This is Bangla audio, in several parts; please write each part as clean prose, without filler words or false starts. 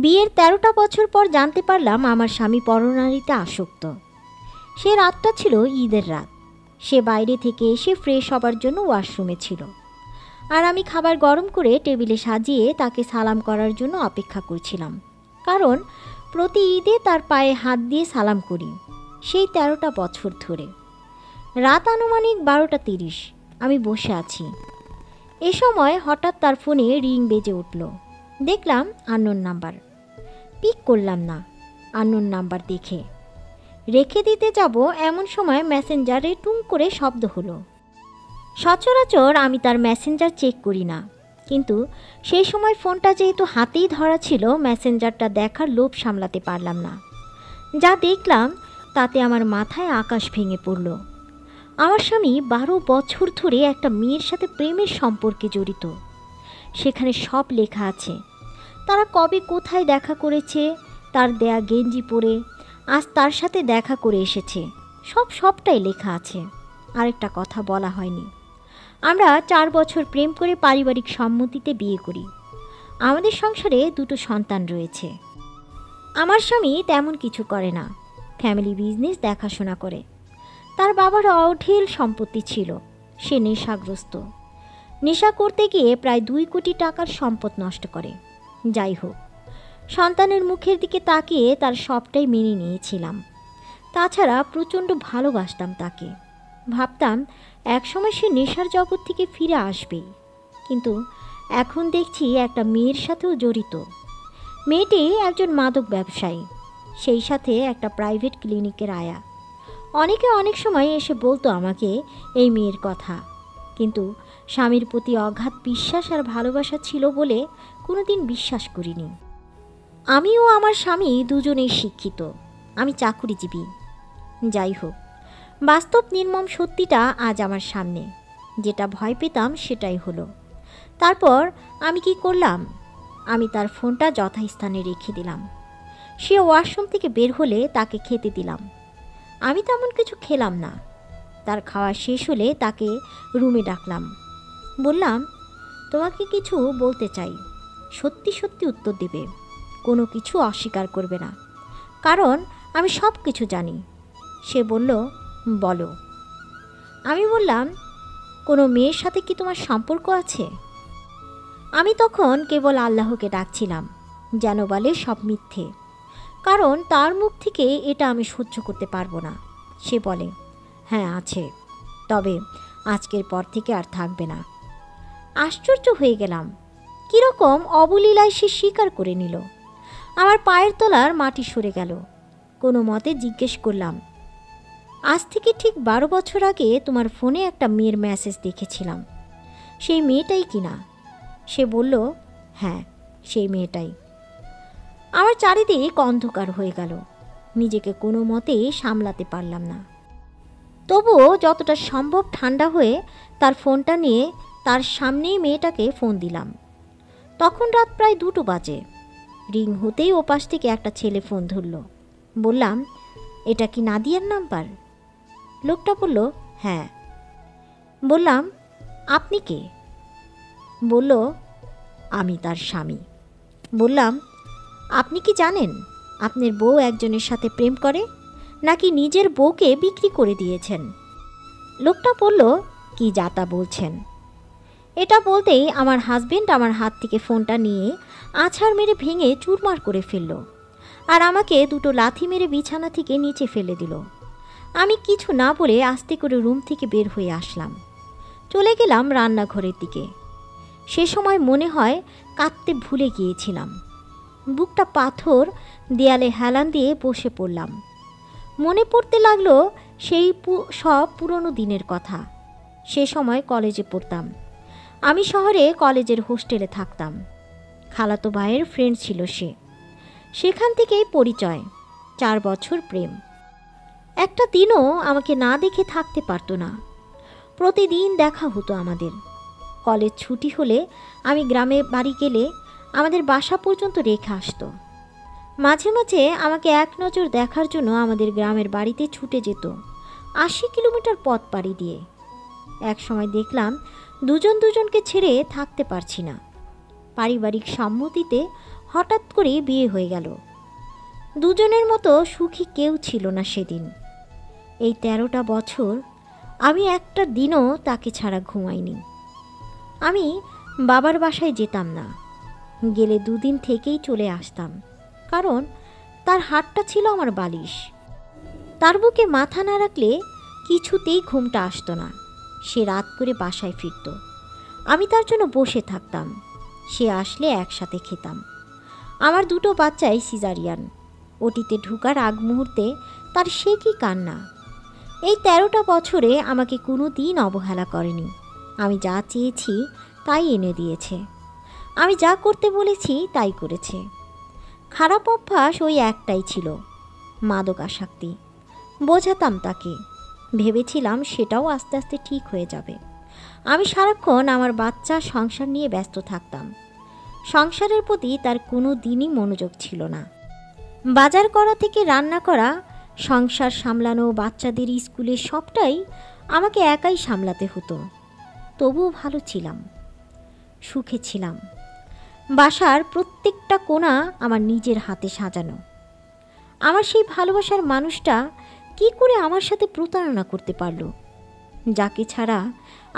বিয়ের ১৩টা বছর পর জানতে পারলাম আমার স্বামী পরনারীতে আসক্ত। সে রাতটা ছিল ঈদের রাত। সে বাইরে থেকে এসে ফ্রেশ হবার জন্য ওয়াশরুমে ছিল, আর আমি খাবার গরম করে টেবিলে সাজিয়ে তাকে সালাম করার জন্য অপেক্ষা করছিলাম, কারণ প্রতি ঈদে তার পায়ে হাত দিয়ে সালাম করি, সেই ১৩টা বছর ধরে। রাত আনুমানিক ১২টা ৩০, আমি বসে আছি। এ সময় হঠাৎ তার ফোনে রিং বেজে উঠল। দেখলাম আননোন নাম্বার। পিক করলাম না আননোন নাম্বার দেখে। রেখে দিতে যাব এমন সময় মেসেঞ্জারে টুং করে শব্দ হলো। সচরাচর আমি তার মেসেঞ্জার চেক করি না, কিন্তু সেই সময় ফোনটা যেহেতু হাতেই ধরা ছিল, মেসেঞ্জারটা দেখার লোভ সামলাতে পারলাম না। যা দেখলাম তাতে আমার মাথায় আকাশ ভেঙে পড়ল। আমার স্বামী ১২ বছর ধরে একটা মেয়ের সাথে প্রেমের সম্পর্কে জড়িত। সেখানে সব লেখা আছে। তারা কবে কোথায় দেখা করেছে, তার দেয়া গেঞ্জি পরে আজ তার সাথে দেখা করে এসেছে, সবটাই লেখা আছে। আরেকটা কথা বলা হয়নি, আমরা ৪ বছর প্রেম করে পারিবারিক সম্মতিতে বিয়ে করি। আমাদের সংসারে ২টো সন্তান রয়েছে। আমার স্বামী তেমন কিছু করে না, ফ্যামিলি বিজনেস দেখাশোনা করে। তার বাবার অঢেল সম্পত্তি ছিল। সে নেশাগ্রস্ত। নেশা করতে গিয়ে প্রায় ২ কোটি টাকার সম্পদ নষ্ট করে। যাই হোক, সন্তানের মুখের দিকে তাকিয়ে তার সবটাই মেনে নিয়েছিলাম। তাছাড়া প্রচণ্ড ভালোবাসতাম তাকে। ভাবতাম একসময় সে নেশার জগৎ থেকে ফিরে আসবে, কিন্তু এখন দেখছি একটা মেয়ের সাথেও জড়িত। মেয়েটি একজন মাদক ব্যবসায়ী, সেই সাথে একটা প্রাইভেট ক্লিনিকের আয়া। অনেকে অনেক সময় এসে বলতো আমাকে এই মেয়ের কথা, কিন্তু স্বামীর প্রতি অগাধ বিশ্বাস আর ভালোবাসা ছিল বলে কোনোদিন বিশ্বাস করিনি। আমি ও আমার স্বামী দুজনেই শিক্ষিত। আমি চাকুরিজীবী। যাই হোক, বাস্তব নির্মম সত্যিটা আজ আমার সামনে। যেটা ভয় পেতাম সেটাই হলো। তারপর আমি কি করলাম? আমি তার ফোনটা যথাস্থানে রেখে দিলাম। সে ওয়াশরুম থেকে বের হলে তাকে খেতে দিলাম। আমি তেমন কিছু খেলাম না। তার খাওয়া শেষ হলে তাকে রুমে ডাকলাম। বললাম, তোমাকে কিছু বলতে চাই। সত্যি সত্যি উত্তর দেবে, কোনো কিছু অস্বীকার করবে না, কারণ আমি সব কিছু জানি। সে বলল, বলো। আমি বললাম, কোনো মেয়ের সাথে কি তোমার সম্পর্ক আছে? আমি তখন কেবল আল্লাহকে ডাকছিলাম, যেন বলে সব মিথ্যে, কারণ তার মুখ থেকে এটা আমি সহ্য করতে পারবো না। সে বলে, হ্যাঁ আছে, তবে আজকের পর থেকে আর থাকবে না। আশ্চর্য হয়ে গেলাম, কীরকম অবলীলায় সে স্বীকার করে নিল। আমার পায়ের তলার মাটি সরে গেল। কোনো মতে জিজ্ঞেস করলাম, আজ থেকে ঠিক ১২ বছর আগে তোমার ফোনে একটা মেয়ের মেসেজ দেখেছিলাম, সেই মেয়েটাই কিনা? সে বলল, হ্যাঁ সেই মেয়েটাই। আমার চারিদিক অন্ধকার হয়ে গেল। নিজেকে কোনো মতেই সামলাতে পারলাম না। তবুও যতটা সম্ভব ঠান্ডা হয়ে তার ফোনটা নিয়ে তার সামনেই মেয়েটাকে ফোন দিলাম। তখন রাত প্রায় ২টো বাজে। রিং হতেই ওপাশ থেকে একটা ছেলে ফোন ধরল। বললাম, এটা কি নাদিয়ার নাম্বার? লোকটা বলল, হ্যাঁ। বললাম, আপনি কে? বলল, আমি তার স্বামী। বললাম, আপনি কি জানেন আপনার বউ একজনের সাথে প্রেম করে, নাকি নিজের বউকে বিক্রি করে দিয়েছেন? লোকটা বলল, কি যাতা বলছেন? এটা বলতেই আমার হাজবেন্ড আমার হাত থেকে ফোনটা নিয়ে আছাড় মেরে ভেঙে চুরমার করে ফেলল, আর আমাকে ২টো লাথি মেরে বিছানা থেকে নিচে ফেলে দিল। আমি কিছু না বলে আস্তে করে রুম থেকে বের হয়ে আসলাম। চলে গেলাম রান্নাঘরের দিকে। সে সময় মনে হয় কাঁদতে ভুলে গিয়েছিলাম। বুকটা পাথর, দেয়ালে হেলান দিয়ে বসে পড়লাম। মনে পড়তে লাগলো সেই সব পুরনো দিনের কথা। সে সময় কলেজে পড়তাম। আমি শহরে কলেজের হোস্টেলে থাকতাম। খালাতো ভাইয়ের ফ্রেন্ড ছিল সে। সেখান থেকেই পরিচয়, ৪ বছর প্রেম। একটা দিনও আমাকে না দেখে থাকতে পারতো না। প্রতিদিন দেখা হতো আমাদের। কলেজ ছুটি হলে আমি গ্রামে বাড়ি গেলে আমাদের বাসা পর্যন্ত রেখে আসতো। মাঝে মাঝে আমাকে এক নজর দেখার জন্য আমাদের গ্রামের বাড়িতে ছুটে যেত ৮০ কিলোমিটার পথ পাড়ি দিয়ে। এক সময় দেখলাম দুজনকে ছেড়ে থাকতে পারছি না। পারিবারিক সম্মতিতে হঠাৎ করে বিয়ে হয়ে গেল। দুজনের মতো সুখী কেউ ছিল না সেদিন। এই 13টা বছর আমি একটা দিনও তাকে ছাড়া ঘুমাইনি। আমি বাবার বাসায় যেতাম না, গেলে 2 দিন থেকেই চলে আসতাম, কারণ তার হাতটা ছিল আমার বালিশ। তার বুকে মাথা না রাখলে কিছুতেই ঘুমটা আসতো না। সে রাত করে বাসায় ফিরত, আমি তার জন্য বসে থাকতাম। সে আসলে একসাথে খেতাম। আমার 2টো বাচ্চাই সিজারিয়ান। ওটিতে ঢুকার আগ মুহূর্তে তার সে কি কান্না! এই 13টা বছরে আমাকে কোনো দিন অবহেলা করেনি। আমি যা চেয়েছি তাই এনে দিয়েছে। আমি যা করতে বলেছি তাই করেছে। খারাপ অভ্যাস ওই একটাই ছিল, মাদকাসক্তি। বোঝাতাম তাকে, ভেবেছিলাম সেটাও আস্তে আস্তে ঠিক হয়ে যাবে। আমি সারাক্ষণ আমার বাচ্চা সংসার নিয়ে ব্যস্ত থাকতাম। সংসারের প্রতি তার কোনো দিনই মনোযোগ ছিল না। বাজার করা থেকে রান্না করা, সংসার সামলানো, বাচ্চাদের স্কুলে সবটাই আমাকে একাই সামলাতে হতো। তবুও ভালো ছিলাম, সুখে ছিলাম। বাসার প্রত্যেকটা কোণা আমার নিজের হাতে সাজানো। আমার সেই ভালোবাসার মানুষটা কি করে আমার সাথে প্রতারণা করতে পারল, যাকে ছাড়া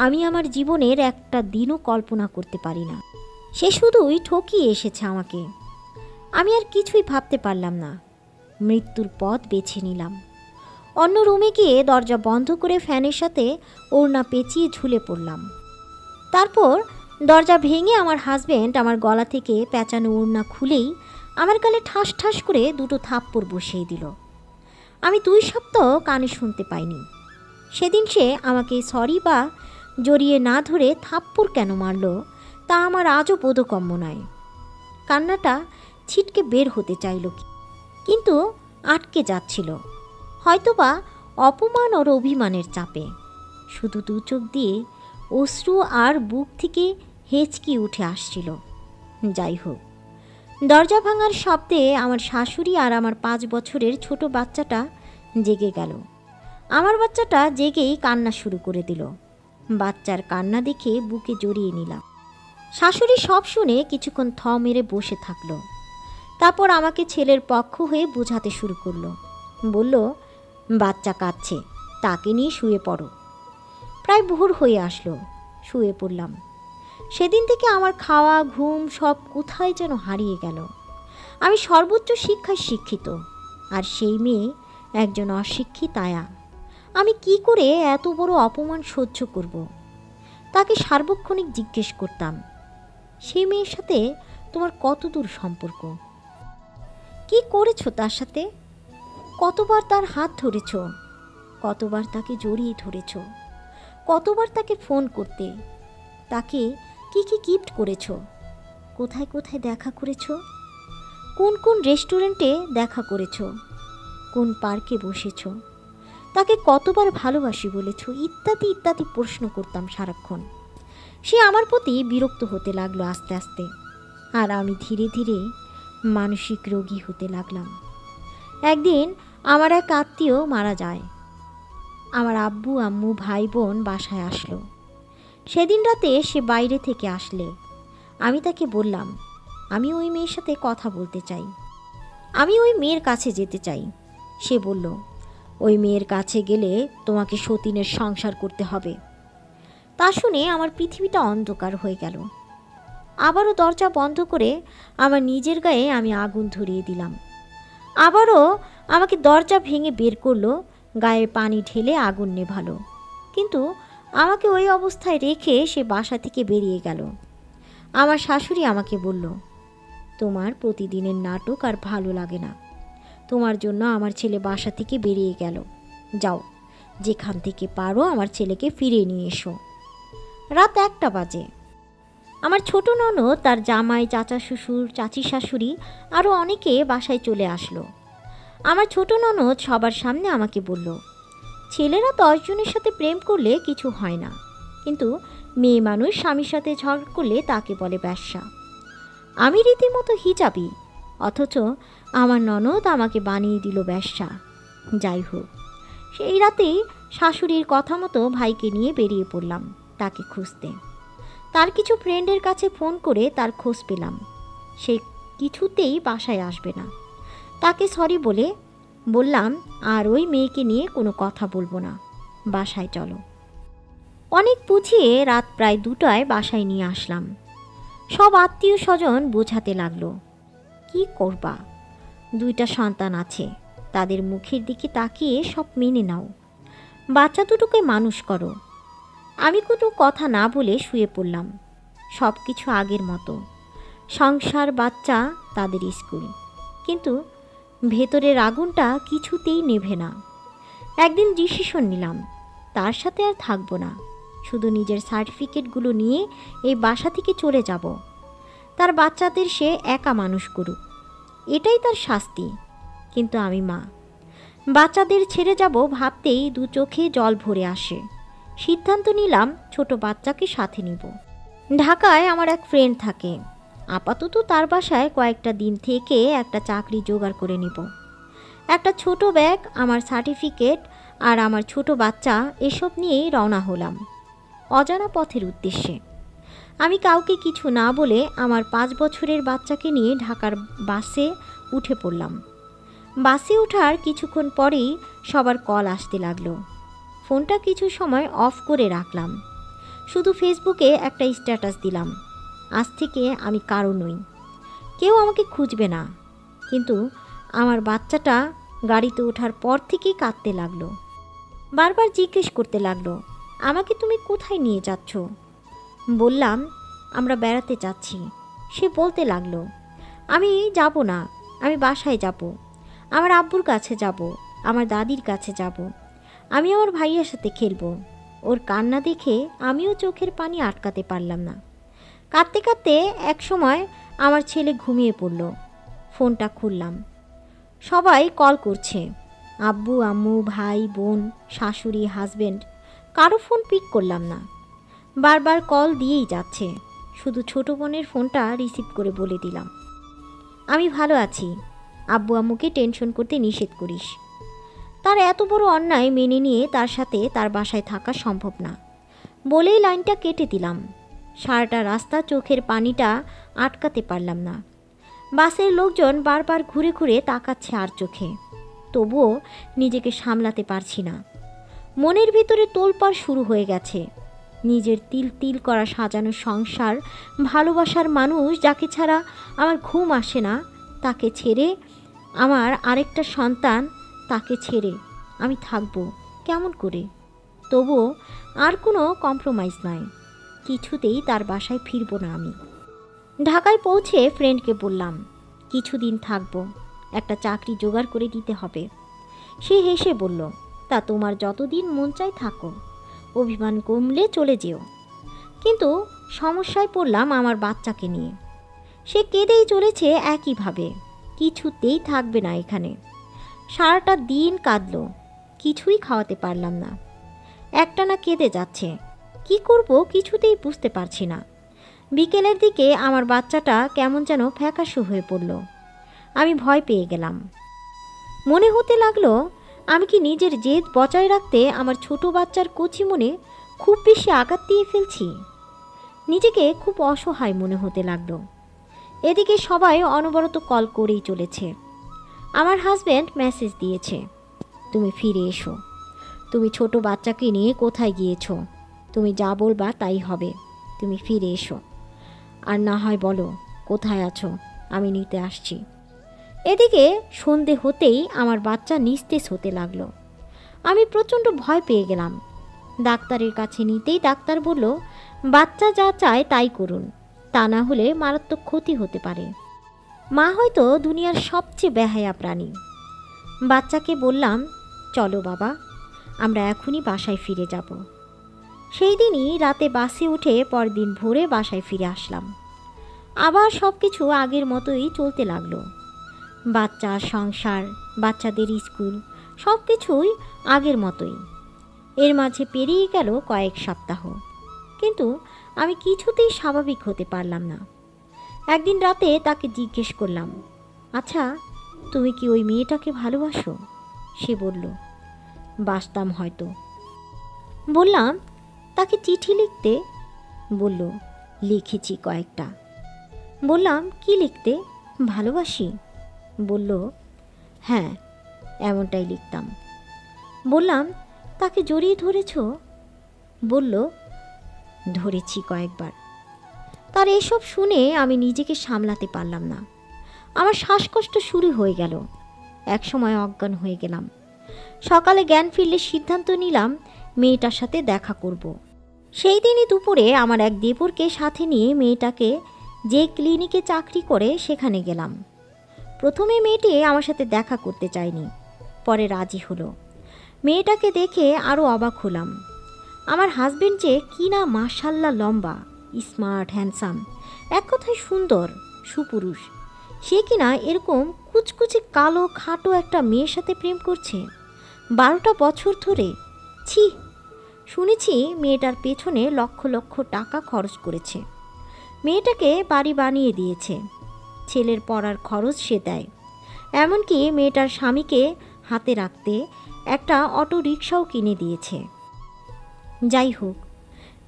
আমি আমার জীবনের একটা দিনও কল্পনা করতে পারি না। সে শুধুই ঠকিয়ে এসেছে আমাকে। আমি আর কিছুই ভাবতে পারলাম না। মৃত্যুর পথ বেছে নিলাম। অন্য রুমে গিয়ে দরজা বন্ধ করে ফ্যানের সাথে ওড়না পেঁচিয়ে ঝুলে পড়লাম। তারপর দরজা ভেঙে আমার হাজব্যান্ড আমার গলা থেকে পেঁচানো ওড়না খুলেই আমার গালে ঠাস ঠাস করে 2টো থাপ্পড় বসিয়ে দিল। আমি 2 সপ্তাহ কানে শুনতে পাইনি। সেদিন সে আমাকে সরি বা জড়িয়ে না ধরে থাপ্পড় কেন মারল তা আমার আজও বোধগম্য নয়। কান্নাটা ছিটকে বের হতে চাইল, কিন্তু আটকে যাচ্ছিল, হয়তোবা অপমান ওর অভিমানের চাপে। শুধু 2 চোখ দিয়ে অশ্রু আর বুক থেকে হেঁচকি উঠে আসছিল। যাই হোক, দরজা ভাঙার শব্দে আমার শাশুড়ি আর আমার 5 বছরের ছোট বাচ্চাটা জেগে গেল। আমার বাচ্চাটা জেগেই কান্না শুরু করে দিল। বাচ্চার কান্না দেখে বুকে জড়িয়ে নিলাম। শাশুড়ি সব শুনে কিছুক্ষণ থ মেরে বসে থাকলো। তারপর আমাকে ছেলের পক্ষ হয়ে বোঝাতে শুরু করলো। বলল, বাচ্চা কাঁদছে, তাকে নিয়ে শুয়ে পড়ো। প্রায় ভোর হয়ে আসলো। শুয়ে পড়লাম। সেদিন থেকে আমার খাওয়া, ঘুম সব কোথায় যেন হারিয়ে গেল। আমি সর্বোচ্চ শিক্ষায় শিক্ষিত, আর সেই মেয়ে একজন অশিক্ষিত আয়া। আমি কি করে এত বড় অপমান সহ্য করব? তাকে সার্বক্ষণিক জিজ্ঞেস করতাম, সেই মেয়ের সাথে তোমার কত দূর সম্পর্ক? কি করেছো তার সাথে? কতবার তার হাত ধরেছ? কতবার তাকে জড়িয়ে ধরেছ? কতবার তাকে ফোন করতে? তাকে কি কি গিফট করেছ? কোথায় কোথায় দেখা করেছ? কোন কোন রেস্টুরেন্টে দেখা করেছ? কোন পার্কে বসেছ? তাকে কতবার ভালোবাসি বলেছ? ইত্যাদি ইত্যাদি প্রশ্ন করতাম সারাক্ষণ। সে আমার প্রতি বিরক্ত হতে লাগলো আস্তে আস্তে, আর আমি ধীরে ধীরে মানসিক রোগী হতে লাগলাম। একদিন আমার এক আত্মীয় মারা যায়। আমার আব্বু আম্মু ভাই বোন বাসায় আসলো। সেদিন রাতে সে বাইরে থেকে আসলে আমি তাকে বললাম, আমি ওই মেয়ের সাথে কথা বলতে চাই, আমি ওই মেয়ের কাছে যেতে চাই। সে বলল, ওই মেয়ের কাছে গেলে তোমাকে সতীনের সংসার করতে হবে। তা শুনে আমার পৃথিবীটা অন্ধকার হয়ে গেল। আবারও দরজা বন্ধ করে আমার নিজের গায়ে আমি আগুন ধরিয়ে দিলাম। আবারও আমাকে দরজা ভেঙে বের করলো, গায়ে পানি ঢেলে আগুন নেভালো। কিন্তু আমাকে ওই অবস্থায় রেখে সে বাসা থেকে বেরিয়ে গেল। আমার শাশুড়ি আমাকে বলল, তোমার প্রতিদিনের নাটক আর ভালো লাগে না। তোমার জন্য আমার ছেলে বাসা থেকে বেরিয়ে গেল। যাও, যেখান থেকে পারো আমার ছেলেকে ফিরিয়ে নিয়ে এসো। রাত 1টা বাজে। আমার ছোট ননদ, তার জামাই, চাচা শ্বশুর, চাচি শাশুড়ি আরও অনেকে বাসায় চলে আসলো। আমার ছোট ননদ সবার সামনে আমাকে বলল, ছেলেরা 10 জনের সাথে প্রেম করলে কিছু হয় না, কিন্তু মেয়ে মানুষ স্বামীর সাথে ঝগড়া করলে তাকে বলে ব্যশ্যা। আমি রীতিমতো হিজাবি, অথচ আমার ননদ আমাকে বানিয়ে দিল ব্যশ্যা। যাই হোক, সেই রাতেই শাশুড়ির কথা মতো ভাইকে নিয়ে বেরিয়ে পড়লাম তাকে খুঁজতে। তার কিছু ফ্রেন্ডের কাছে ফোন করে তার খোঁজ পেলাম। সেই কিছুতেই বাসায় আসবে না। তাকে সরি বললাম আর ওই মেয়েকে নিয়ে কোনো কথা বলবো না, বাসায় চলো। অনেক বুঝিয়ে রাত প্রায় 2টায় বাসায় নিয়ে আসলাম। সব আত্মীয় স্বজন বোঝাতে লাগলো, কি করবা, 2টা সন্তান আছে, তাদের মুখের দিকে তাকিয়ে সব মেনে নাও, বাচ্চা দুটোকে মানুষ করো। আমি কোনো কথা না বলে শুয়ে পড়লাম। সব কিছু আগের মতো, সংসার, বাচ্চা, তাদের স্কুল, কিন্তু ভেতরের আগুনটা কিছুতেই নেভে না। একদিন ডিসিশন নিলাম, তার সাথে আর থাকবো না, শুধু নিজের সার্টিফিকেটগুলো নিয়ে এই বাসা থেকে চলে যাব। তার বাচ্চাদের সে একা মানুষ করুক, এটাই তার শাস্তি। কিন্তু আমি মা, বাচ্চাদের ছেড়ে যাব ভাবতেই 2 চোখে জল ভরে আসে। সিদ্ধান্ত নিলাম ছোট বাচ্চাকে সাথে নিব। ঢাকায় আমার এক ফ্রেন্ড থাকে, আপাতত তার বাসায় কয়েকটা দিন থেকে একটা চাকরি জোগাড় করে নিব। একটা ছোট ব্যাগ, আমার সার্টিফিকেট আর আমার ছোট বাচ্চা, এসব নিয়েই রওনা হলাম অজানা পথের উদ্দেশ্যে। আমি কাউকে কিছু না বলে আমার 5 বছরের বাচ্চাকে নিয়ে ঢাকার বাসে উঠে পড়লাম। বাসে ওঠার কিছুক্ষণ পরেই সবার কল আসতে লাগলো। ফোনটা কিছু সময় অফ করে রাখলাম, শুধু ফেসবুকে একটা স্ট্যাটাস দিলাম, আজ থেকে আমি কারো নই, কেউ আমাকে খুঁজবে না। কিন্তু আমার বাচ্চাটা গাড়িতে ওঠার পর থেকেই কাঁদতে লাগলো, বারবার জিজ্ঞেস করতে লাগলো, আমাকে তুমি কোথায় নিয়ে যাচ্ছ? বললাম আমরা বেড়াতে যাচ্ছি। সে বলতে লাগলো, আমি যাব না, আমি বাসায় যাব, আমার আব্বুর কাছে যাব, আমার দাদির কাছে যাব, আমি আমার ভাইয়ের সাথে খেলবো। ওর কান্না দেখে আমিও চোখের পানি আটকাতে পারলাম না। কাঁদতে কাঁদতে এক সময় আমার ছেলে ঘুমিয়ে পড়ল। ফোনটা খুললাম, সবাই কল করছে, আব্বু, আম্মু, ভাই, বোন, শাশুড়ি, হাজবেন্ড, কারো ফোন পিক করলাম না। বারবার কল দিয়েই যাচ্ছে, শুধু ছোট বোনের ফোনটা রিসিভ করে বলে দিলাম, আমি ভালো আছি, আব্বু আম্মুকে টেনশন করতে নিষেধ করিস। তার এত বড় অন্যায় মেনে নিয়ে তার সাথে তার বাসায় থাকা সম্ভব না বলেই লাইনটা কেটে দিলাম। সারাটা রাস্তা চোখের পানিটা আটকাতে পারলাম না। বাসের লোকজন বারবার ঘুরে ঘুরে তাকাচ্ছে আর চোখে, তবুও নিজেকে সামলাতে পারছি না। মনের ভিতরে তোলপাড় শুরু হয়ে গেছে। নিজের তিল তিল করা সাজানো সংসার, ভালোবাসার মানুষ যাকে ছাড়া আমার ঘুম আসে না, তাকে ছেড়ে, আমার আরেকটা সন্তান, তাকে ছেড়ে আমি থাকবো কেমন করে? তবুও আর কোনো কম্প্রোমাইজ নয়, কিছুতেই তার বাসায় ফিরবো না আমি। ঢাকায় পৌঁছে ফ্রেন্ডকে বললাম, কিছুদিন থাকবো, একটা চাকরি জোগাড় করে দিতে হবে। সে হেসে বলল, তা তোমার যতদিন মন চায় থাকো, অভিমান কমলে চলে যেও। কিন্তু সমস্যায় পড়লাম আমার বাচ্চাকে নিয়ে। সে কেঁদেই চলেছে একইভাবে, কিছুতেই থাকবে না এখানে। সারাটা দিন কাঁদলো, কিছুই খাওয়াতে পারলাম না, একটানা কেঁদে যাচ্ছে। কি করব কিছুতেই বুঝতে পারছি না। বিকেলের দিকে আমার বাচ্চাটা কেমন যেন ফ্যাকাশে হয়ে পড়ল। আমি ভয় পেয়ে গেলাম। মনে হতে লাগলো, আমি কি নিজের জেদ বজায় রাখতে আমার ছোট বাচ্চার কচি মনে খুব বেশি আঘাত দিয়ে ফেলছি? নিজেকে খুব অসহায় মনে হতে লাগলো। এদিকে সবাই অনবরত কল করেই চলেছে। আমার হাজব্যান্ড মেসেজ দিয়েছে, তুমি ফিরে এসো, তুমি ছোট বাচ্চাকে নিয়ে কোথায় গিয়েছো, তুমি যা বলবা তাই হবে, তুমি ফিরে এসো, আর না হয় বলো কোথায় আছো, আমি নিতে আসছি। এদিকে সন্ধে হতেই আমার বাচ্চা নিস্তেজ হতে লাগলো। আমি প্রচণ্ড ভয় পেয়ে গেলাম। ডাক্তারের কাছে নিতেই ডাক্তার বলল, বাচ্চা যা চায় তাই করুন, তা না হলে মারাত্মক ক্ষতি হতে পারে। মা হয়তো দুনিয়ার সবচেয়ে বেহায়া প্রাণী। বাচ্চাকে বললাম, চলো বাবা, আমরা এখনই বাসায় ফিরে যাব। সেই দিনই রাতে বাসে উঠে পরদিন ভোরে বাসায় ফিরে আসলাম। আবার সব কিছু আগের মতোই চলতে লাগলো। বাচ্চা, সংসার, বাচ্চাদের স্কুল, সব কিছুই আগের মতোই। এর মাঝে পেরিয়ে গেল কয়েক সপ্তাহ, কিন্তু আমি কিছুতেই স্বাভাবিক হতে পারলাম না। একদিন রাতে তাকে জিজ্ঞেস করলাম, আচ্ছা তুমি কি ওই মেয়েটাকে ভালোবাসো? সে বলল, বাসতাম হয়তো। বললাম, তাকে চিঠি লিখতে? বলল, লিখেছি কয়েকটা। বললাম, কি লিখতে? ভালোবাসি? বলল, হ্যাঁ, এমনটাই লিখতাম। বললাম, তাকে জড়িয়ে ধরেছ? বলল, ধরেছি কয়েকবার। তার এসব শুনে আমি নিজেকে সামলাতে পারলাম না। আমার শ্বাসকষ্ট শুরু হয়ে গেল। একসময় অজ্ঞান হয়ে গেলাম। সকালে জ্ঞান ফিরলে সিদ্ধান্ত নিলাম মেয়েটার সাথে দেখা করব। সেই দিনই দুপুরে আমার এক দেবরকে সাথে নিয়ে মেয়েটাকে যে ক্লিনিকে চাকরি করে সেখানে গেলাম। প্রথমে মেয়েটি আমার সাথে দেখা করতে চায়নি, পরে রাজি হলো। মেয়েটাকে দেখে আরও অবাক হলাম। আমার হাজবেন্ড যে কি না মাশাল্লাহ লম্বা, স্মার্ট, হ্যান্ডসাম, এক কথায় সুন্দর, সুপুরুষ, সে কিনা এরকম কুচকুচে কালো খাটো একটা মেয়ের সাথে প্রেম করছে 12টা বছর ধরে। ছি! শুনেছি মেয়েটার পেছনে লক্ষ লক্ষ টাকা খরচ করেছে। মেয়েটাকে বাড়ি বানিয়ে দিয়েছে, ছেলের পড়ার খরচ সে দেয়, এমনকি মেয়েটার স্বামীকে হাতে রাখতে একটা অটো রিক্সাও কিনে দিয়েছে। যাই হোক,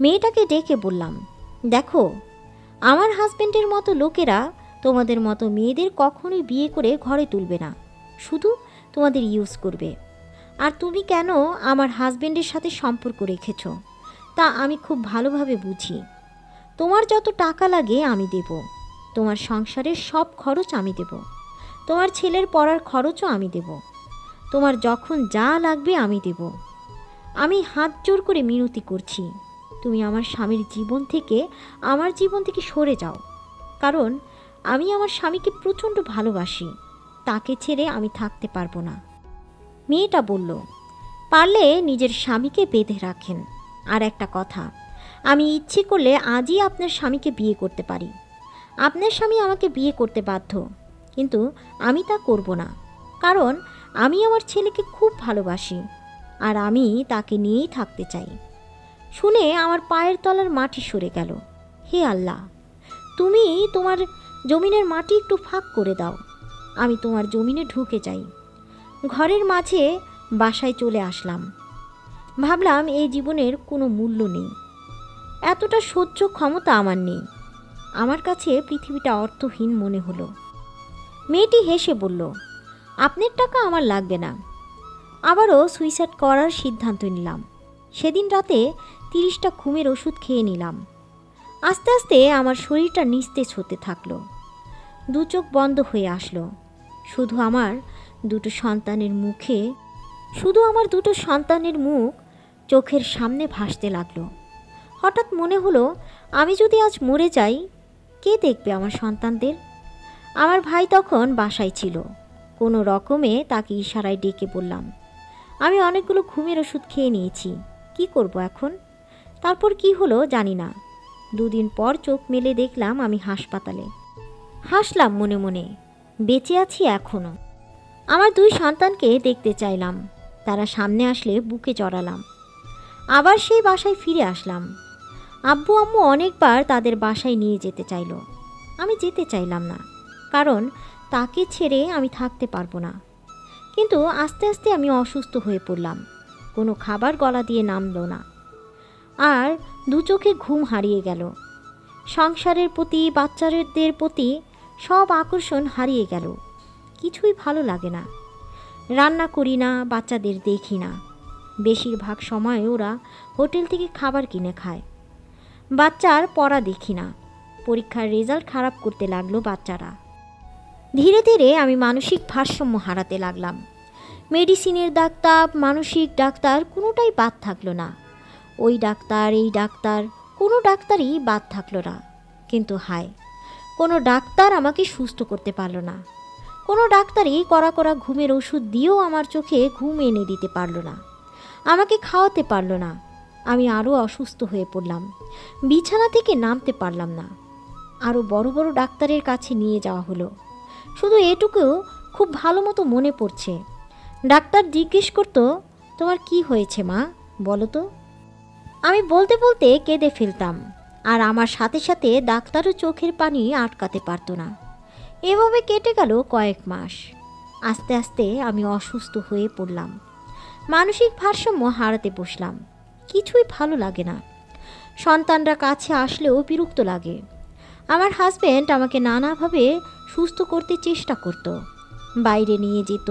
মেয়েটাকে ডেকে বললাম, দেখো, আমার হাজবেন্ডের মতো লোকেরা তোমাদের মতো মেয়েদের কখনোই বিয়ে করে ঘরে তুলবে না, শুধু তোমাদের ইউজ করবে। আর তুমি কেন আমার হাজবেন্ডের সাথে সম্পর্ক রেখেছ তা আমি খুব ভালোভাবে বুঝি। তোমার যত টাকা লাগে আমি দেব, তোমার সংসারের সব খরচ আমি দেব, তোমার ছেলের পড়ার খরচও আমি দেব, তোমার যখন যা লাগবে আমি দেব। আমি হাত জোর করে মিনতি করছি, তুমি আমার স্বামীর জীবন থেকে আমার জীবন থেকে সরে যাও, কারণ আমি আমার স্বামীকে প্রচণ্ড ভালোবাসি, তাকে ছেড়ে আমি থাকতে পারবো না। মেয়েটা বলল, পারলে নিজের স্বামীকে বেঁধে রাখেন। আর একটা কথা, আমি ইচ্ছে করলে আজই আপনার স্বামীকে বিয়ে করতে পারি। আপনার স্বামী আমাকে বিয়ে করতে বাধ্য, কিন্তু আমি তা করব না, কারণ আমি আমার ছেলেকে খুব ভালোবাসি আর আমি তাকে নিয়েই থাকতে চাই। শুনে আমার পায়ের তলার মাটি সরে গেল। হে আল্লাহ, তুমি তোমার জমিনের মাটি একটু ফাঁক করে দাও, আমি তোমার জমিনে ঢুকে যাই। ঘরের মাঝে বাসায় চলে আসলাম। ভাবলাম এই জীবনের কোনো মূল্য নেই, এতটা সহ্য ক্ষমতা আমার নেই, আমার কাছে পৃথিবীটা অর্থহীন মনে হলো। মেয়েটি হেসে বলল, আপনার টাকা আমার লাগবে না। আবারও সুইসাইড করার সিদ্ধান্ত নিলাম। সেদিন রাতে 30টা ঘুমের ওষুধ খেয়ে নিলাম। আস্তে আস্তে আমার শরীরটা নিস্তেজ হতে থাকলো, দু চোখ বন্ধ হয়ে আসলো। শুধু আমার দুটো সন্তানের মুখ চোখের সামনে ভাসতে লাগলো। হঠাৎ মনে হলো, আমি যদি আজ মরে যাই, কে দেখবে আমার সন্তানদের? আমার ভাই তখন বাসায় ছিল। কোনো রকমে তাকে ইশারায় ডেকে বললাম, আমি অনেকগুলো ঘুমের ওষুধ খেয়ে নিয়েছি, কি করব এখন? তারপর কি হলো জানি না। 2 দিন পর চোখ মেলে দেখলাম আমি হাসপাতালে। হাসলাম মনে মনে, বেঁচে আছি এখনও। আমার 2 সন্তানকে দেখতে চাইলাম, তারা সামনে আসলে বুকে চড়ালাম। আবার সেই বাসায় ফিরে আসলাম। আব্বু আম্মু অনেকবার তাদের বাসায় নিয়ে যেতে চাইল, আমি যেতে চাইলাম না, কারণ তাকে ছেড়ে আমি থাকতে পারবো না। কিন্তু আস্তে আস্তে আমি অসুস্থ হয়ে পড়লাম, কোনো খাবার গলা দিয়ে নামলো না, আর 2 চোখে ঘুম হারিয়ে গেল। সংসারের প্রতি, বাচ্চাদের প্রতি সব আকর্ষণ হারিয়ে গেল। কিছুই ভালো লাগে না। রান্না করি না, বাচ্চাদের দেখি না, বেশিরভাগ সময় ওরা হোটেল থেকে খাবার কিনে খায়। বাচ্চার পড়া দেখি না, পরীক্ষার রেজাল্ট খারাপ করতে লাগলো বাচ্চারা। ধীরে ধীরে আমি মানসিক ভারসাম্য হারাতে লাগলাম। মেডিসিনের ডাক্তার, মানসিক ডাক্তার কোনোটাই বাদ থাকলো না। ওই ডাক্তার, এই ডাক্তার, কোনো ডাক্তারই বাদ থাকলো না। কিন্তু হায়, কোনো ডাক্তার আমাকে সুস্থ করতে পারলো না। কোনো ডাক্তারই কড়া কড়া ঘুমের ওষুধ দিয়েও আমার চোখে ঘুম এনে দিতে পারলো না, আমাকে খাওয়াতে পারলো না। আমি আরও অসুস্থ হয়ে পড়লাম, বিছানা থেকে নামতে পারলাম না। আরও বড় বড় ডাক্তারের কাছে নিয়ে যাওয়া হলো। শুধু এটুকু খুব ভালো মতো মনে পড়ছে, ডাক্তার জিজ্ঞেস করতো, তোমার কি হয়েছে মা, বলো তো? আমি বলতে বলতে কেঁদে ফেলতাম, আর আমার সাথে সাথে ডাক্তারও চোখের পানি আটকাতে পারতো না। এভাবে কেটে গেল কয়েক মাস। আস্তে আস্তে আমি অসুস্থ হয়ে পড়লাম, মানসিক ভারসাম্য হারাতে বসলাম। কিছুই ভালো লাগে না, সন্তানরা কাছে আসলেও বিরক্ত লাগে। আমার হাজব্যান্ড আমাকে নানাভাবে সুস্থ করতে চেষ্টা করত, বাইরে নিয়ে যেত।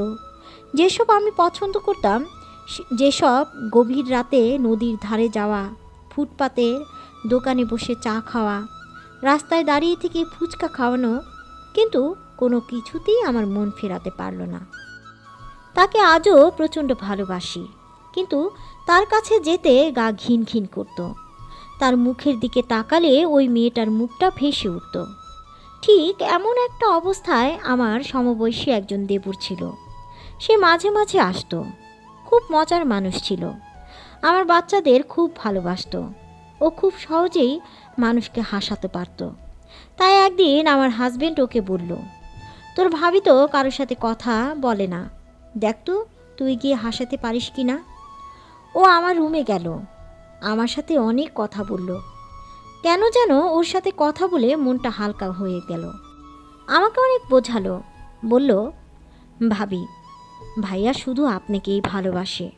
যেসব আমি পছন্দ করতাম, যেসব গভীর রাতে নদীর ধারে যাওয়া, ফুটপাতের দোকানে বসে চা খাওয়া, রাস্তায় দাঁড়িয়ে থেকে ফুচকা খাওয়ানো, কিন্তু কোনো কিছুতেই আমার মন ফেরাতে পারল না। তাকে আজও প্রচণ্ড ভালোবাসি, কিন্তু তার কাছে যেতে গা ঘিন ঘিন করত। তার মুখের দিকে তাকালে ওই মেয়েটার মুখটা ভেসে উঠত। ঠিক এমন একটা অবস্থায় আমার সমবয়সী একজন দেবর ছিল। সে মাঝে মাঝে আসতো। খুব মজার মানুষ ছিল। আমার বাচ্চাদের খুব ভালোবাসত। ও খুব সহজেই মানুষকে হাসাতে পারত। তাই একদিন আমার হাজবেন্ড ওকে বলল, তোর ভাবি তো কারোর সাথে কথা বলে না, দেখ তো তুই গিয়ে হাসাতে পারিস কি না। ও আমার রুমে গেল, আমার সাথে অনেক কথা বলল। কেন যেন ওর সাথে কথা বলে মনটা হালকা হয়ে গেল। আমাকে অনেক বোঝালো, বলল, ভাবি, ভাইয়া শুধু আপনাকেই ভালোবাসে।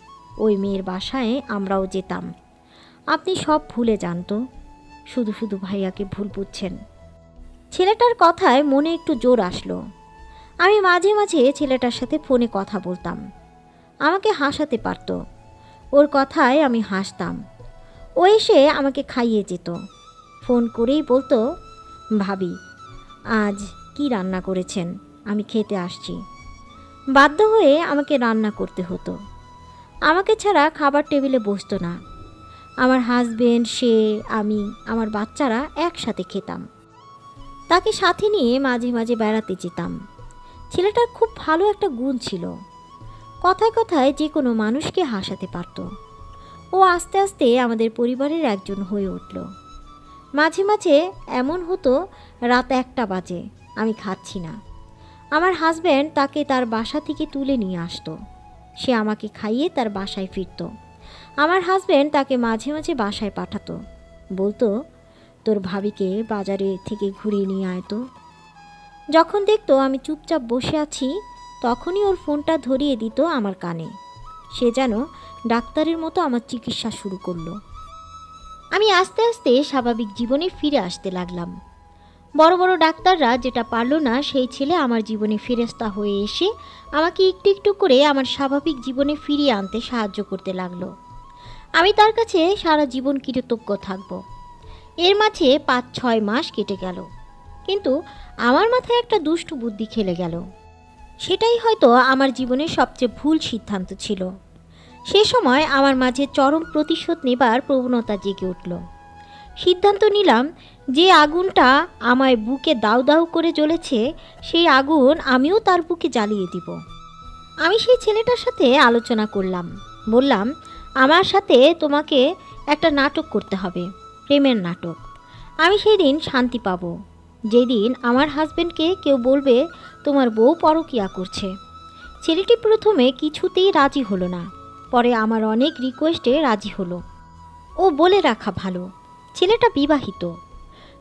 ওই মেয়ের বাসায় আমরাও যেতাম। আপনি সব ভুলে যান তো, শুধু শুধু ভাইয়াকে ভুল বুঝছেন। ছেলেটার কথায় মনে একটু জোর আসলো। আমি মাঝে মাঝে ছেলেটার সাথে ফোনে কথা বলতাম। আমাকে হাসাতে পারত। ওর কথায় আমি হাসতাম। ও এসে আমাকে খাইয়ে যেত। ফোন করেই বলতো, ভাবি আজ কি রান্না করেছেন, আমি খেতে আসছি। বাধ্য হয়ে আমাকে রান্না করতে হতো। আমাকে ছাড়া খাবার টেবিলে বসতো না। আমার হাজবেন্ড, সে, আমি, আমার বাচ্চারা একসাথে খেতাম। তাকে সাথে নিয়ে মাঝে মাঝে বেড়াতে যেতাম। ছেলেটার খুব ভালো একটা গুণ ছিল, কথায় কথায় যে কোনো মানুষকে হাসাতে পারত। ও আস্তে আস্তে আমাদের পরিবারের একজন হয়ে উঠল। মাঝে মাঝে এমন হতো রাত 1টা বাজে, আমি খাচ্ছি না। আমার হাজব্যান্ড তাকে তার বাসা থেকে তুলে নিয়ে আসতো। সে আমাকে খাইয়ে তার বাসায় ফিরত। আমার হাজব্যান্ড তাকে মাঝে মাঝে বাসায় পাঠাতো, বলতো, তোর ভাবিকে বাজারে থেকে ঘুরিয়ে নিয়ে আয় তো। যখন দেখতো আমি চুপচাপ বসে আছি, তখনই ওর ফোনটা ধরিয়ে দিত আমার কানে। সে যেন ডাক্তারের মতো আমার চিকিৎসা শুরু করলো। আমি আস্তে আস্তে স্বাভাবিক জীবনে ফিরে আসতে লাগলাম। বড় বড় ডাক্তাররা যেটা পারল না, সেই ছেলে আমার জীবনে ফেরেস্তা হয়ে এসে আমাকে একটু একটু করে আমার স্বাভাবিক জীবনে ফিরিয়ে আনতে সাহায্য করতে লাগলো। আমি তার কাছে সারা জীবন কৃতজ্ঞ থাকব। এর মাঝে 5-6 মাস কেটে গেল, কিন্তু আমার মাথায় একটা দুষ্টু বুদ্ধি খেলে গেল। সেটাই হয়তো আমার জীবনের সবচেয়ে ভুল সিদ্ধান্ত ছিল। সে সময় আমার মাঝে চরম প্রতিশোধ নেবার প্রবণতা জেগে উঠল। সিদ্ধান্ত নিলাম, যে আগুনটা আমায় বুকে দাউ দাউ করে জ্বলেছে, সেই আগুন আমিও তার বুকে জ্বালিয়ে দিব। আমি সেই ছেলেটার সাথে আলোচনা করলাম। বললাম, আমার সাথে তোমাকে একটা নাটক করতে হবে, প্রেমের নাটক। আমি সেই দিন শান্তি পাবো যেদিন আমার হাজবেন্ডকে কেউ বলবে তোমার বউ পরকীয়া করছে। ছেলেটি প্রথমে কিছুতেই রাজি হলো না, পরে আমার অনেক রিকোয়েস্টে রাজি হলো। ও বলে রাখা ভালো, ছেলেটা বিবাহিত।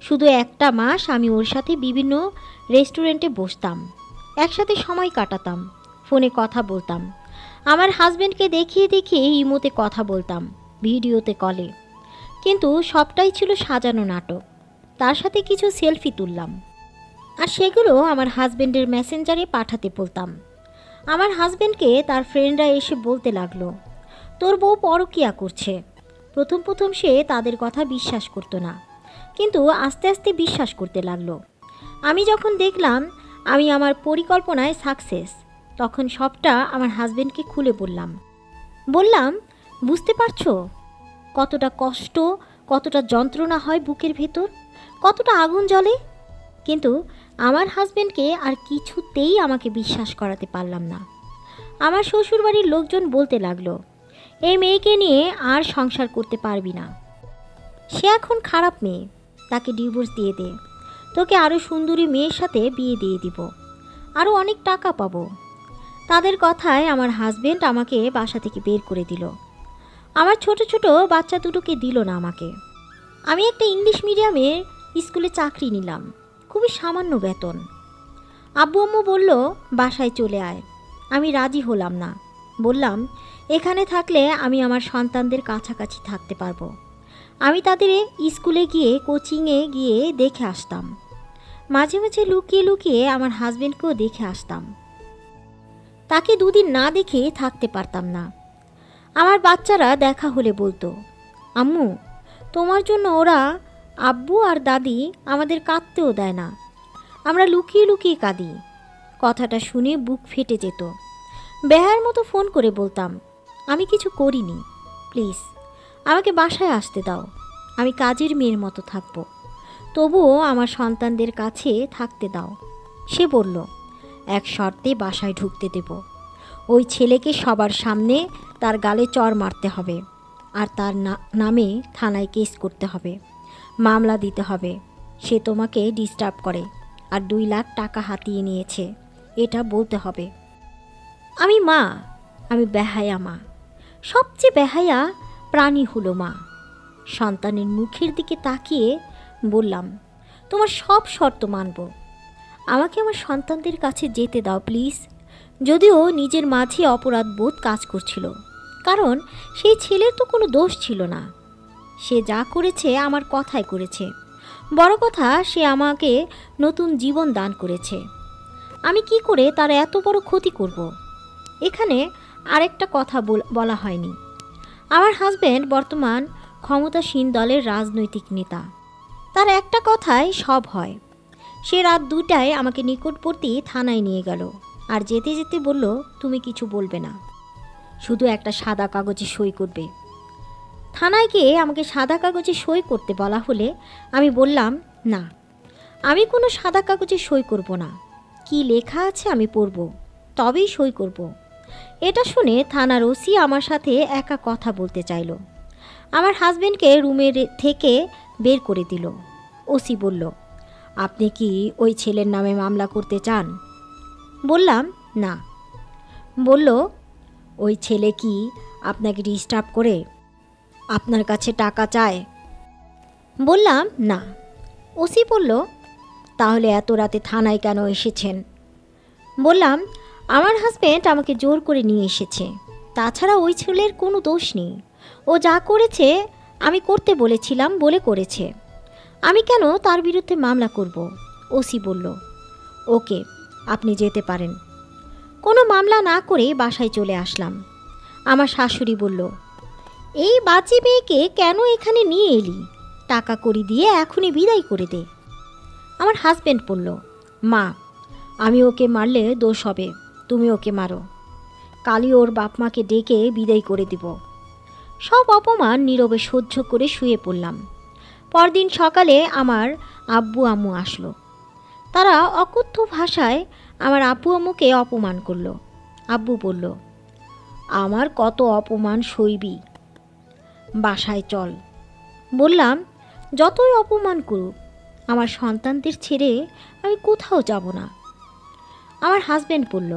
শুধু 1টা মাস আমি ওর সাথে বিভিন্ন রেস্টুরেন্টে বসতাম, একসাথে সময় কাটাতাম, ফোনে কথা বলতাম। আমার হাজবেন্ডকে দেখিয়ে দেখিয়ে ইমোতে কথা বলতাম, ভিডিওতে কলে। কিন্তু সবটাই ছিল সাজানো নাটক। তার সাথে কিছু সেলফি তুললাম, আর সেগুলো আমার হাজবেন্ডের মেসেঞ্জারে পাঠাতে বলতাম। আমার হাজবেন্ডকে তার ফ্রেন্ডরা এসে বলতে লাগলো, তোর বউ পরকীয়া করছে। প্রথম প্রথম সে তাদের কথা বিশ্বাস করতো না, কিন্তু আস্তে আস্তে বিশ্বাস করতে লাগলো। আমি যখন দেখলাম আমি আমার পরিকল্পনায় সাকসেস, তখন সবটা আমার হাজবেন্ডকে খুলে বললাম, বুঝতে পারছো কতটা কষ্ট, কতটা যন্ত্রণা হয় বুকের ভেতর, কতটা আগুন জ্বলে। কিন্তু আমার হাজবেন্ডকে আর কিছুতেই আমাকে বিশ্বাস করাতে পারলাম না। আমার শ্বশুরবাড়ির লোকজন বলতে লাগলো, এই মেয়েকে নিয়ে আর সংসার করতে পারবি না, সে এখন খারাপ মেয়ে, তাকে ডিভোর্স দিয়ে দে, তোকে আরও সুন্দরী মেয়ের সাথে বিয়ে দিয়ে দিব, আরও অনেক টাকা পাবো। তাদের কথায় আমার হাজবেন্ড আমাকে বাসা থেকে বের করে দিল। আমার ছোট ছোট বাচ্চা দুটোকে দিল না আমাকে। আমি একটা ইংলিশ মিডিয়ামের স্কুলে চাকরি নিলাম, খুবই সামান্য বেতন। আব্বু আম্মু বলল, বাসায় চলে আয়। আমি রাজি হলাম না। বললাম, এখানে থাকলে আমি আমার সন্তানদের কাছাকাছি থাকতে পারবো। আমি তাদের স্কুলে গিয়ে, কোচিংয়ে গিয়ে দেখে আসতাম। মাঝে মাঝে লুকিয়ে লুকিয়ে আমার হাজবেন্ডকেও দেখে আসতাম। তাকে দুদিন না দেখে থাকতে পারতাম না। আমার বাচ্চারা দেখা হলে বলতো, আম্মু তোমার জন্য ওরা আব্বু আর দাদি আমাদের কাঁদতেও দেয় না, আমরা লুকিয়ে লুকিয়ে কাঁদি। কথাটা শুনে বুক ফেটে যেত। বেহার মতো ফোন করে বলতাম, আমি কিছু করিনি, প্লিজ আমাকে বাসায় আসতে দাও, আমি কাজের মেয়ের মতো থাকবো, তবুও আমার সন্তানদের কাছে থাকতে দাও। সে বলল, এক শর্তে বাসায় ঢুকতে দেব, ওই ছেলেকে সবার সামনে তার গালে চড় মারতে হবে, আর তার নামে থানায় কেস করতে হবে, মামলা দিতে হবে, সে তোমাকে ডিস্টার্ব করে আর 2 লাখ টাকা হাতিয়ে নিয়েছে, এটা বলতে হবে। আমি মা, আমি বেহায়া মা, সবচেয়ে বেহায়া প্রাণী হলো মা। সন্তানের মুখের দিকে তাকিয়ে বললাম, তোমার সব শর্ত মানব, আমাকে আমার সন্তানদের কাছে যেতে দাও প্লিজ। যদিও নিজের মাঝে অপরাধ বোধ কাজ করছিল, কারণ সেই ছেলের তো কোনো দোষ ছিল না। সে যা করেছে আমার কথায় করেছে, বড় কথা সে আমাকে নতুন জীবন দান করেছে। আমি কি করে তার এত বড় ক্ষতি করব? এখানে আরেকটা কথা বলা হয়নি, আমার হাজব্যান্ড বর্তমান ক্ষমতাসীন দলের রাজনৈতিক নেতা। তার একটা কথায় সব হয়। সে রাত 2টায় আমাকে নিকটবর্তী থানায় নিয়ে গেল, আর যেতে যেতে বলল, তুমি কিছু বলবে না, শুধু একটা সাদা কাগজে সই করবে। থানায় গিয়ে আমাকে সাদা কাগজে সই করতে বলা হলে আমি বললাম, না, আমি কোনো সাদা কাগজে সই করব না, কি লেখা আছে আমি পড়ব, তবেই সই করব। এটা শুনে থানার ওসি আমার সাথে একা কথা বলতে চাইল। আমার হাজবেন্ডকে রুমের থেকে বের করে দিল। ওসি বলল, আপনি কি ওই ছেলের নামে মামলা করতে চান? বললাম, না। বলল, ওই ছেলে কি আপনাকে ডিস্টার্ব করে, আপনার কাছে টাকা চায়? বললাম, না। ওসি বলল, তাহলে এত রাতে থানায় কেন এসেছেন? বললাম, আমার হাজব্যান্ড আমাকে জোর করে নিয়ে এসেছে, তাছাড়া ওই ছেলের কোনো দোষ নেই, ও যা করেছে আমি করতে বলেছিলাম বলে করেছে, আমি কেন তার বিরুদ্ধে মামলা করব? ওসি বলল, ওকে, আপনি যেতে পারেন। কোনো মামলা না করে বাসায় চলে আসলাম। আমার শাশুড়ি বলল, এই বাচ্চি মেয়েকে কেন এখানে নিয়ে এলি? টাকা কড়ি দিয়ে এখনই বিদায় করে দে। আমার হাজব্যান্ড বলল, মা, আমি ওকে মারলে দোষ হবে, তুমি ওকে মারো, কালই ওর বাপ মাকে ডেকে বিদায় করে দিব। সব অপমান নীরবে সহ্য করে শুয়ে পড়লাম। পরদিন সকালে আমার আব্বু আম্মু আসলো। তারা অকথ্য ভাষায় আমার আব্বু আম্মুকে অপমান করলো। আব্বু বলল, আমার কত অপমান সইবি, বাসায় চল। বললাম, যতই অপমান করুক, আমার সন্তানদের ছেড়ে আমি কোথাও যাব না। আমার হাজব্যান্ড বলল,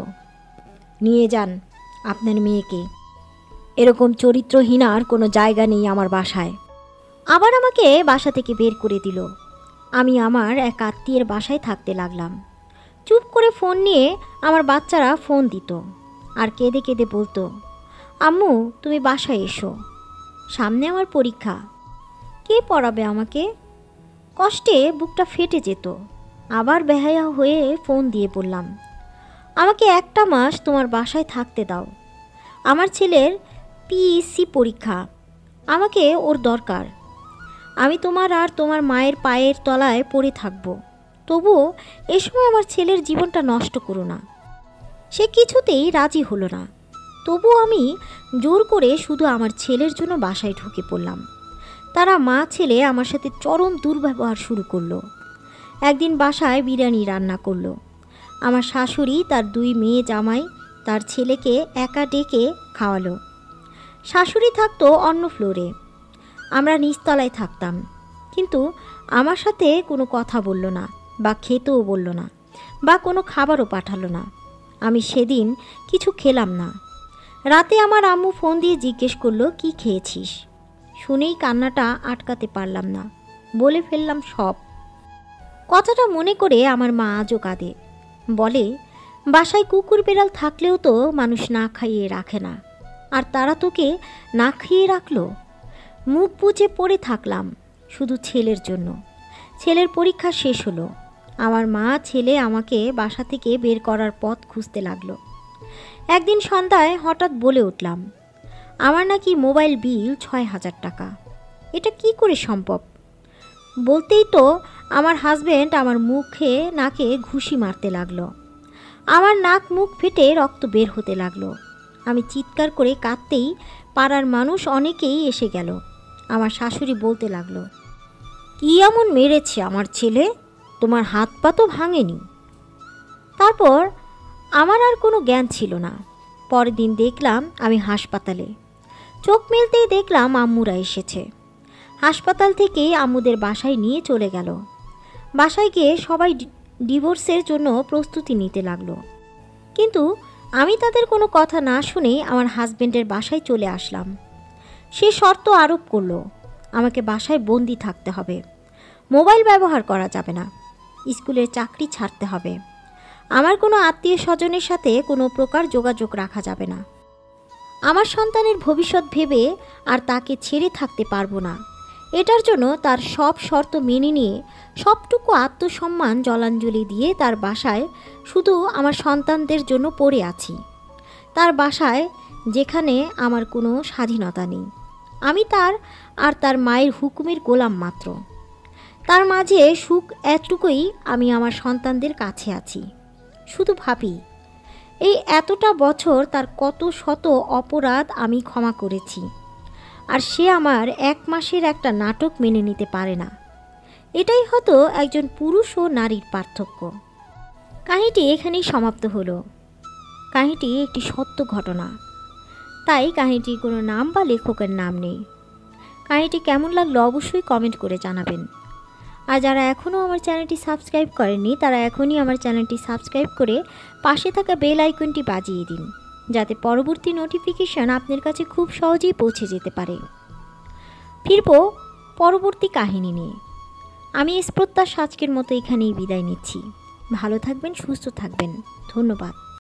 নিয়ে যান আপনার মেয়েকে, এরকম চরিত্রহীনার কোনো জায়গা নেই আমার বাসায়। আবার আমাকে বাসা থেকে বের করে দিল। আমি আমার এক আত্মীয়ের বাসায় থাকতে লাগলাম। চুপ করে ফোন নিয়ে আমার বাচ্চারা ফোন দিত আর কেঁদে কেঁদে বলতো, আম্মু তুমি বাসায় এসো, সামনে আমার পরীক্ষা, কে পড়াবে আমাকে? কষ্টে বুকটা ফেটে যেত। আবার বেহায়া হয়ে ফোন দিয়ে বললাম, আমাকে 1টা মাস তোমার বাসায় থাকতে দাও, আমার ছেলের পিইসি পরীক্ষা, আমাকে ওর দরকার, আমি তোমার আর তোমার মায়ের পায়ের তলায় পড়ে থাকবো, তবুও এ সময় আমার ছেলের জীবনটা নষ্ট করো না। সে কিছুতেই রাজি হলো না। তবুও আমি জোর করে শুধু আমার ছেলের জন্য বাসায় ঢুকে পড়লাম। তারা মা ছেলে আমার সাথে চরম দুর্ব্যবহার শুরু করলো। একদিন বাসায় বিরিয়ানি রান্না করলো। আমার শাশুড়ি তার 2 মেয়ে জামাই তার ছেলেকে একা ডেকে খাওয়ালো। শাশুড়ি থাকতো অন্য ফ্লোরে, আমরা নিচতলায় থাকতাম, কিন্তু আমার সাথে কোনো কথা বলল না, বা খেতেও বলল না, বা কোনো খাবারও পাঠালো না। আমি সেদিন কিছু খেলাম না। রাতে আমার আম্মু ফোন দিয়ে জিজ্ঞেস করলো, কি খেয়েছিস? শুনেই কান্নাটা আটকাতে পারলাম না, বলে ফেললাম সব। কথাটা মনে করে আমার মা আজও কাঁদে, বলে, বাসায় কুকুর বেড়াল থাকলেও তো মানুষ না খাইয়ে রাখে না, আর তারা তোকে না খাইয়ে রাখলো। মুখ বুজে পড়ে থাকলাম শুধু ছেলের জন্য। ছেলের পরীক্ষা শেষ হলো, আমার মা ছেলে আমাকে বাসা থেকে বের করার পথ খুঁজতে লাগলো। একদিন সন্ধ্যায় হঠাৎ বলে উঠলাম, আমার নাকি মোবাইল বিল 6,000 টাকা। এটা কি করে সম্ভব? বলতেই তো আমার হাজব্যান্ড আমার মুখে নাকে ঘুষি মারতে লাগলো। আমার নাক মুখ ফেটে রক্ত বের হতে লাগলো। আমি চিৎকার করে কাঁদতেই পাড়ার মানুষ অনেকেই এসে গেল। আমার শাশুড়ি বলতে লাগলো, কি এমন মেরেছে আমার ছেলে? তোমার হাত পা তো ভাঙেনি। তারপর আমার আর কোনো জ্ঞান ছিল না। পরের দিন দেখলাম আমি হাসপাতালে। চোখ মেলতেই দেখলাম আম্মুরা এসেছে। হাসপাতাল থেকেই আম্মুদের বাসায় নিয়ে চলে গেল। বাসায় গিয়ে সবাই ডিভোর্সের জন্য প্রস্তুতি নিতে লাগলো। কিন্তু আমি তাদের কোনো কথা না শুনে আমার হাজব্যান্ডের বাসায় চলে আসলাম। সে শর্ত আরোপ করলো, আমাকে বাসায় বন্দি থাকতে হবে, মোবাইল ব্যবহার করা যাবে না, স্কুলের চাকরি ছাড়তে হবে, আমার কোনো আত্মীয় স্বজনের সাথে কোনো প্রকার যোগাযোগ রাখা যাবে না, আমার সন্তানের ভবিষ্যৎ ভেবে আর তাকে ছেড়ে থাকতে পারবো না। এটার জন্য তার সব শর্ত মেনে নিয়ে সবটুকু আত্মসম্মান জলাঞ্জলি দিয়ে তার বাসায় শুধু আমার সন্তানদের জন্য পড়ে আছি। তার বাসায় যেখানে আমার কোনো স্বাধীনতা নেই। আমি তার আর তার মায়ের হুকুমের গোলাম মাত্র। তার মাঝে সুখ এতটুকুই, আমি আমার সন্তানদের কাছে আছি। শুধু ভাবি, এই এতটা বছর তার কত শত অপরাধ আমি ক্ষমা করেছি, আর সে আমার 1 মাসের একটা নাটক মেনে নিতে পারে না। এটাই হয়তো একজন পুরুষ ও নারীর পার্থক্য। কাহিনীটি এখানেই সমাপ্ত হলো। কাহিনীটি একটি সত্য ঘটনা, তাই কাহিনীটির কোনো নাম বা লেখকের নাম নেই। কাহিনীটি কেমন লাগলো অবশ্যই কমেন্ট করে জানাবেন। আর যারা এখনও আমার চ্যানেলটি সাবস্ক্রাইব করেননি তারা এখনই আমার চ্যানেলটি সাবস্ক্রাইব করে পাশে থাকা বেল আইকনটি বাজিয়ে দিন, যাতে পরবর্তী নোটিফিকেশন আপনার কাছে খুব সহজেই পৌঁছে যেতে পারে। ফিরব পরবর্তী কাহিনী নিয়ে। আমি প্রত্যাশা আজকের মতো এখানেই বিদায় নিচ্ছি। ভালো থাকবেন, সুস্থ থাকবেন। ধন্যবাদ।